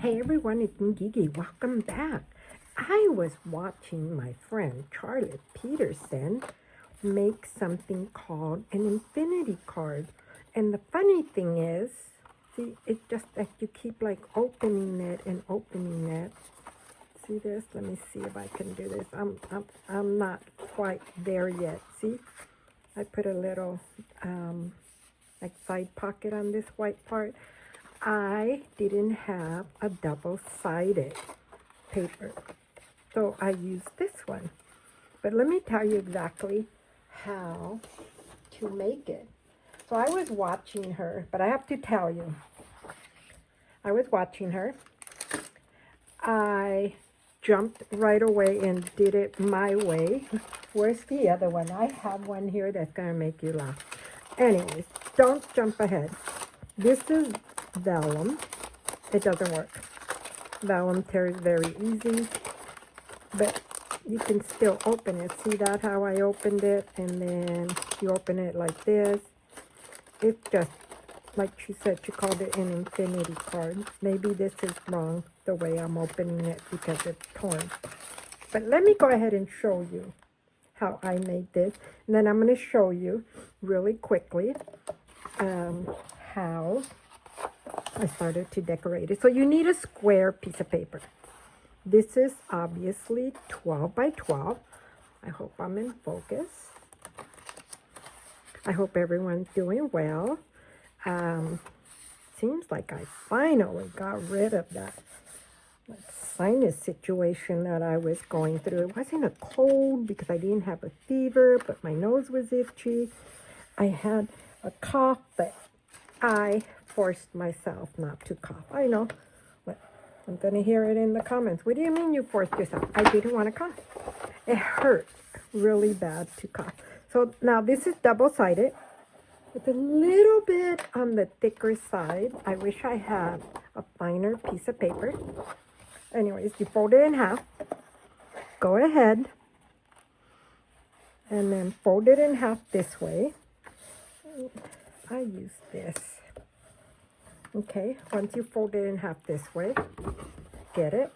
Hey everyone, it's me Gigi. Welcome back. I was watching my friend Charlotte Peterson make something called an infinity card. And the funny thing is, see, it's just that you keep like opening it and opening it. See this? Let me see if I can do this. I'm not quite there yet. See? I put a little like side pocket on this white part. I didn't have a double-sided paper, so I used this one. But let me tell you exactly how to make it. So I was watching her, but I have to tell you, I was watching her. I jumped right away and did it my way. Where's the other one? I have one here that's going to make you laugh. Anyways, don't jump ahead. This is vellum. It doesn't work. Vellum tears very easy, but you can still open it. See that how I opened it? And then you open it like this. It's just, like she said, she called it an infinity card. Maybe this is wrong, the way I'm opening it, because it's torn. But let me go ahead and show you how I made this. And then I'm going to show you really quickly how I started to decorate it. So you need a square piece of paper. This is obviously 12 by 12. I hope I'm in focus. I hope everyone's doing well. Seems like I finally got rid of that sinus situation that I was going through. It wasn't a cold because I didn't have a fever, but my nose was itchy. I had a cough, but I forced myself not to cough. I know, but I'm going to hear it in the comments. What do you mean you forced yourself? I didn't want to cough. It hurt really bad to cough. So now this is double-sided. It's a little bit on the thicker side. I wish I had a finer piece of paper. Anyways, you fold it in half. Go ahead and then fold it in half this way. I use this. Okay, once you fold it in half this way, get it,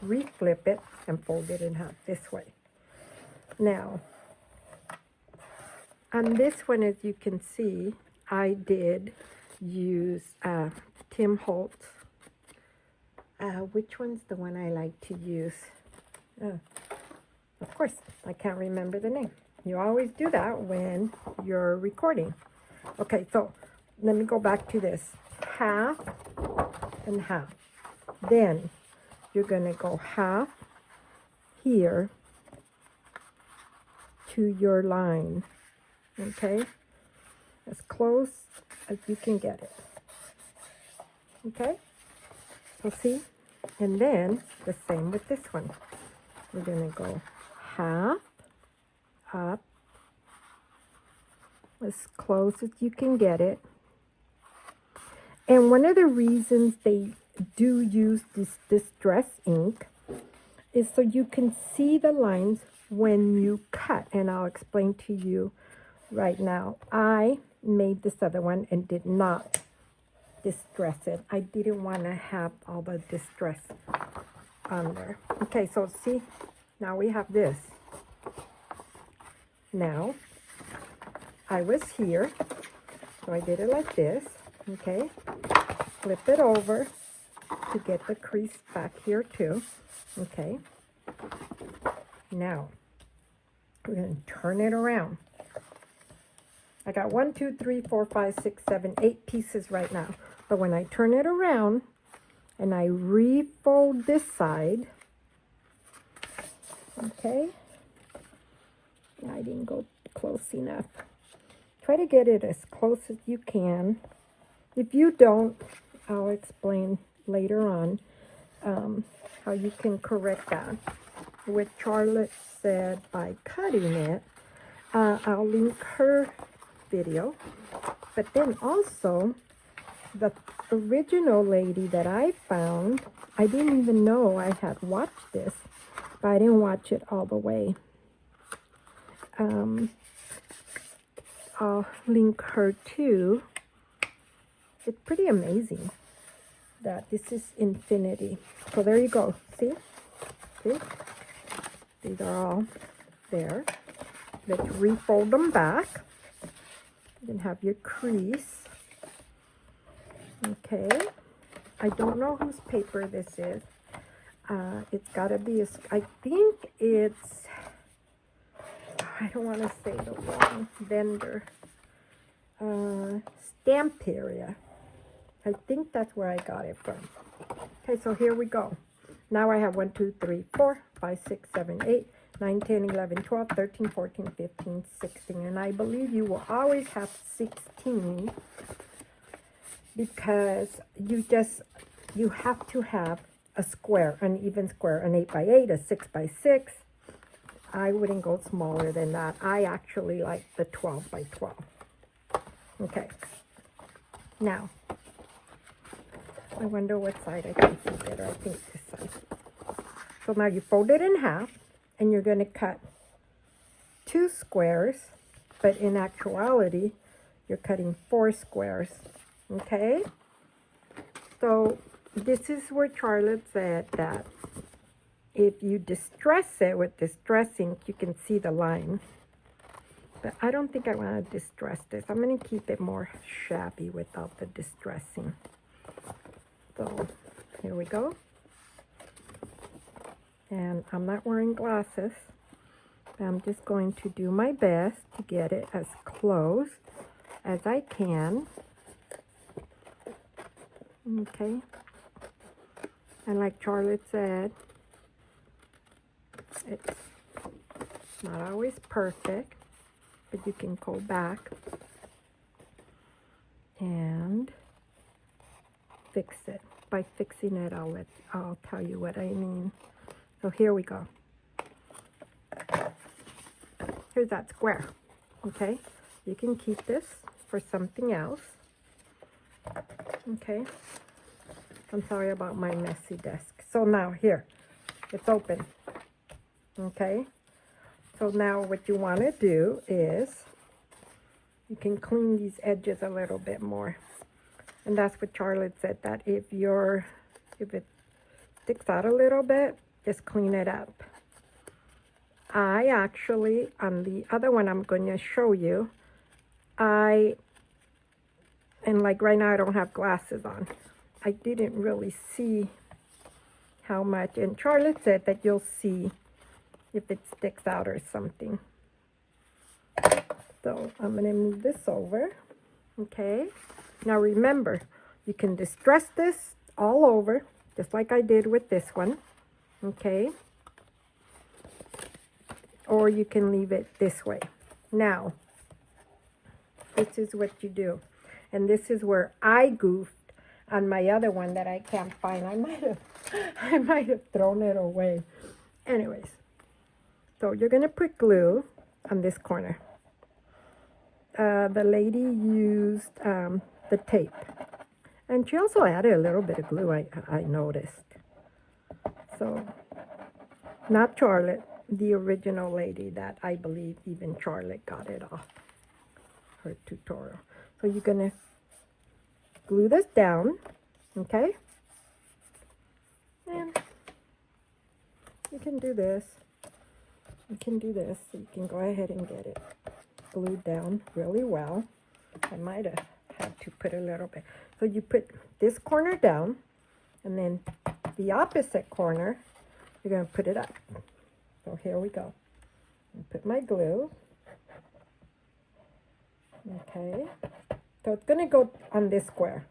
reflip it, and fold it in half this way. Now, on this one, as you can see, I did use Tim Holtz. Which one's the one I like to use? Of course, I can't remember the name. You always do that when you're recording. Okay, so let me go back to this. Half and half. Then you're going to go half here to your line. Okay? As close as you can get it. Okay? So see? And then the same with this one. We're going to go half up as close as you can get it. And one of the reasons they do use this distress ink is so you can see the lines when you cut. And I'll explain to you right now. I made this other one and did not distress it. I didn't want to have all the distress on there. Okay, so see, now we have this. Now, I was here, so I did it like this. Okay, flip it over to get the crease back here too. Okay, now we're going to turn it around. I got 1, 2, 3, 4, 5, 6, 7, 8 pieces right now. But when I turn it around and I refold this side, okay, I didn't go close enough. Try to get it as close as you can. If you don't, I'll explain later on how you can correct that. What Charlotte said by cutting it, I'll link her video. But then also, the original lady that I found, I didn't even know I had watched this, but I didn't watch it all the way. I'll link her too. It's pretty amazing. that this is infinity. So there you go. See? See? These are all there. Let's refold them back. You can have your crease. Okay. I don't know whose paper this is. It's got to be, I think it's, I don't want to say the wrong vendor. Stamperia. I think that's where I got it from. Okay, so here we go. Now I have 1, 2, 3, 4, 5, 6, 7, 8, 9, 10, 11, 12, 13, 14, 15, 16. And I believe you will always have 16 because you have to have a square, an even square, an 8 by 8, a 6 by 6. I wouldn't go smaller than that. I actually like the 12 by 12. Okay. Now, I wonder what side I can see better. I think this side. So now you fold it in half, and you're going to cut 2 squares, but in actuality, you're cutting 4 squares. Okay? So this is where Charlotte said that if you distress it with distress ink, you can see the line. But I don't think I want to distress this. I'm going to keep it more shabby without the distressing. So here we go. And I'm not wearing glasses. I'm just going to do my best to get it as close as I can. Okay. And like Charlotte said, it's not always perfect, but you can go back and fix it. By fixing it, I'll tell you what I mean. So here we go. Here's that square. Okay, you can keep this for something else. Okay, I'm sorry about my messy desk. So now here, it's open. Okay, so now what you want to do is you can clean these edges a little bit more. And that's what Charlotte said, that if it sticks out a little bit, just clean it up. I actually, on the other one I'm going to show you, and like right now I don't have glasses on. I didn't really see how much, and Charlotte said that you'll see if it sticks out or something. So I'm going to move this over. Okay. Now remember, you can distress this all over, just like I did with this one. Okay. Or you can leave it this way. Now, this is what you do. And this is where I goofed on my other one that I can't find. I might have thrown it away. Anyways, so you're going to put glue on this corner. The lady used the tape. And she also added a little bit of glue, I noticed. So, not Charlotte, the original lady that I believe even Charlotte got it off her tutorial. So you're going to glue this down, okay? And you can do this. You can do this. So you can go ahead and get it glued down really well. I might have had to put a little bit. So you put this corner down, and then the opposite corner, you're going to put it up. So here we go. I put my glue. Okay. So it's going to go on this square.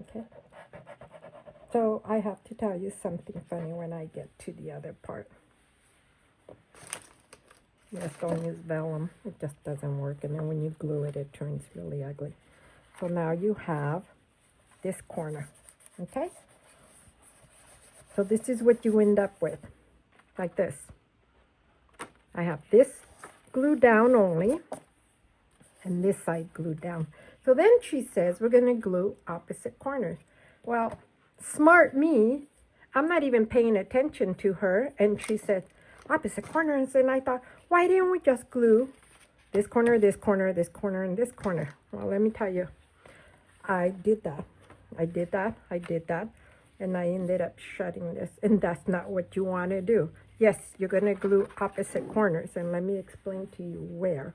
Okay. So I have to tell you something funny when I get to the other part. Just don't use vellum. It just doesn't work. And then when you glue it, it turns really ugly. So now you have this corner. Okay? So this is what you end up with. Like this. I have this glued down only. And this side glued down. So then she says we're going to glue opposite corners. Well, smart me. I'm not even paying attention to her. And she said, opposite corners. And I thought, why didn't we just glue this corner, this corner, this corner, and this corner? Well, let me tell you, I did that. I did that, and I ended up shutting this, and that's not what you want to do. Yes, you're going to glue opposite corners, and let me explain to you where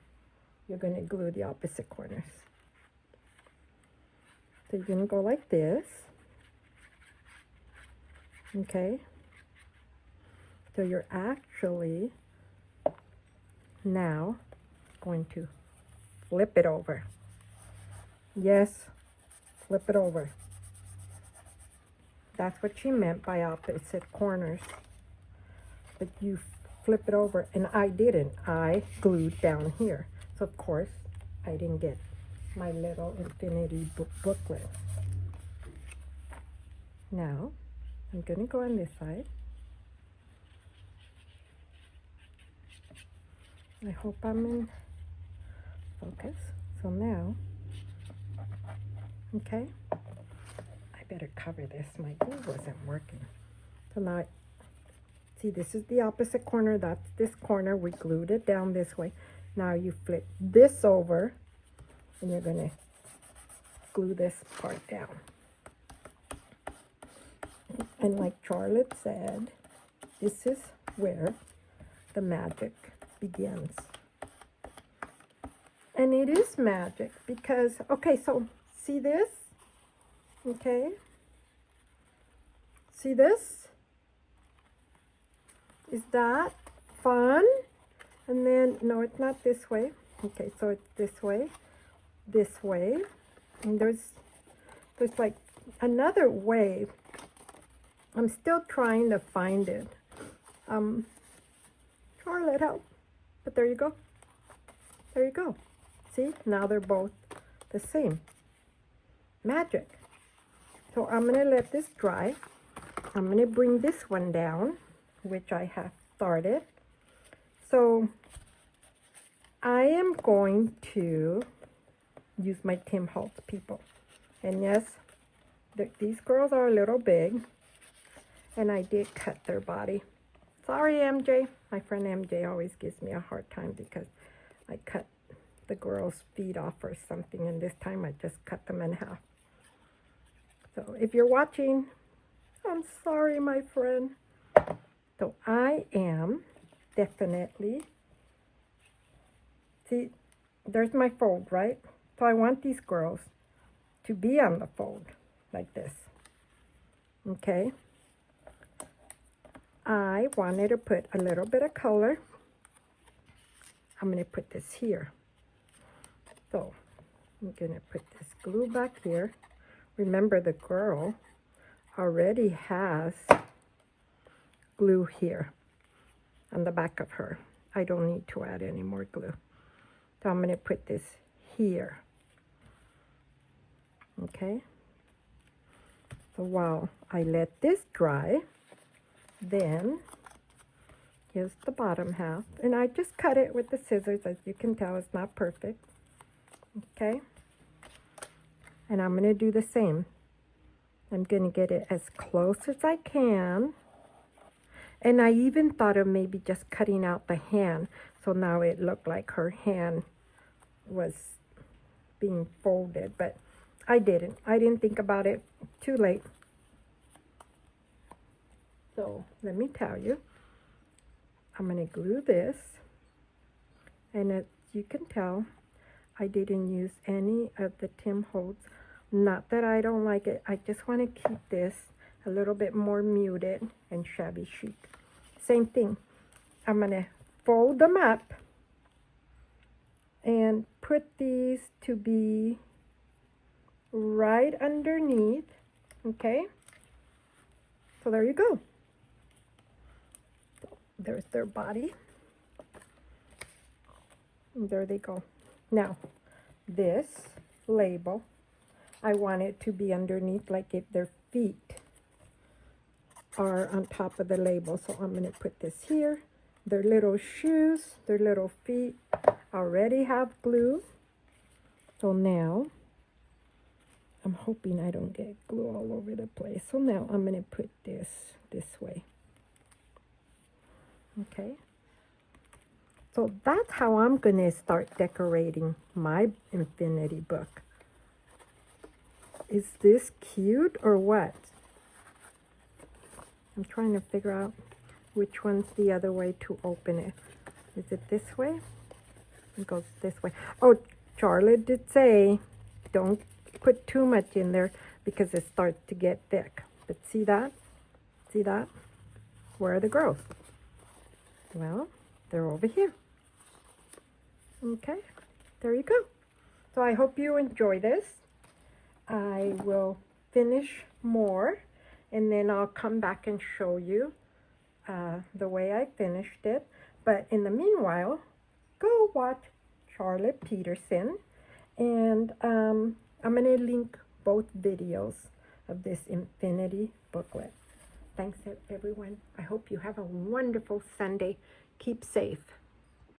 you're going to glue the opposite corners. So you're going to go like this, okay? So you're actually now going to flip it over. Yes, flip it over. That's what she meant by opposite corners. But you flip it over, and I didn't. I glued down here. So of course, I didn't get my little infinity booklet. Now, I'm going to go on this side. I hope I'm in focus. So now, okay, I better cover this. My glue wasn't working. So now, see, this is the opposite corner. That's this corner. We glued it down this way. Now you flip this over, and you're going to glue this part down. And like Charlotte said, this is where the magic begins. And it is magic because, okay, so see this? Okay. See this? Is that fun? And then, no, it's not this way. Okay, so it's this way, and there's like another way. I'm still trying to find it. Charlotte, help. But there you go. There you go. See, now they're both the same. Magic. So I'm going to let this dry. I'm going to bring this one down, which I have started. So I am going to use my Tim Holtz people. And yes, these girls are a little big. And I did cut their body. Sorry, MJ. My friend MJ always gives me a hard time because I cut the girl's feet off or something. And this time I just cut them in half. So if you're watching, I'm sorry, my friend. So I am definitely, see, there's my fold, right? So I want these girls to be on the fold like this. Okay. I wanted to put a little bit of color. I'm going to put this here. So I'm going to put this glue back here. Remember, the girl already has glue here on the back of her. I don't need to add any more glue. So I'm going to put this here. Okay. So while I let this dry, then here's the bottom half, and I just cut it with the scissors. As you can tell, it's not perfect. Okay, and I'm going to do the same. I'm going to get it as close as I can, and I even thought of maybe just cutting out the hand, so now it looked like her hand was being folded, but I didn't think about it. Too late. So let me tell you, I'm going to glue this, and as you can tell, I didn't use any of the Tim Holtz. Not that I don't like it, I just want to keep this a little bit more muted and shabby chic. Same thing, I'm going to fold them up and put these to be right underneath, okay? So there you go. There's their body. And there they go. Now, this label, I want it to be underneath, like if their feet are on top of the label. So I'm going to put this here. Their little shoes, their little feet already have glue. So now, I'm hoping I don't get glue all over the place. So now I'm going to put this way. Okay, so that's how I'm going to start decorating my infinity book. Is this cute or what? I'm trying to figure out which one's the other way to open it. Is it this way? It goes this way. Oh, Charlotte did say don't put too much in there because it starts to get thick. But see that? See that? Where are the growths? Well, they're over here. Okay, there you go. So I hope you enjoy this. I will finish more and then I'll come back and show you the way I finished it. But in the meanwhile, go watch Charlotte Peterson, and I'm going to link both videos of this infinity booklet. Thanks everyone. I hope you have a wonderful Sunday. Keep safe.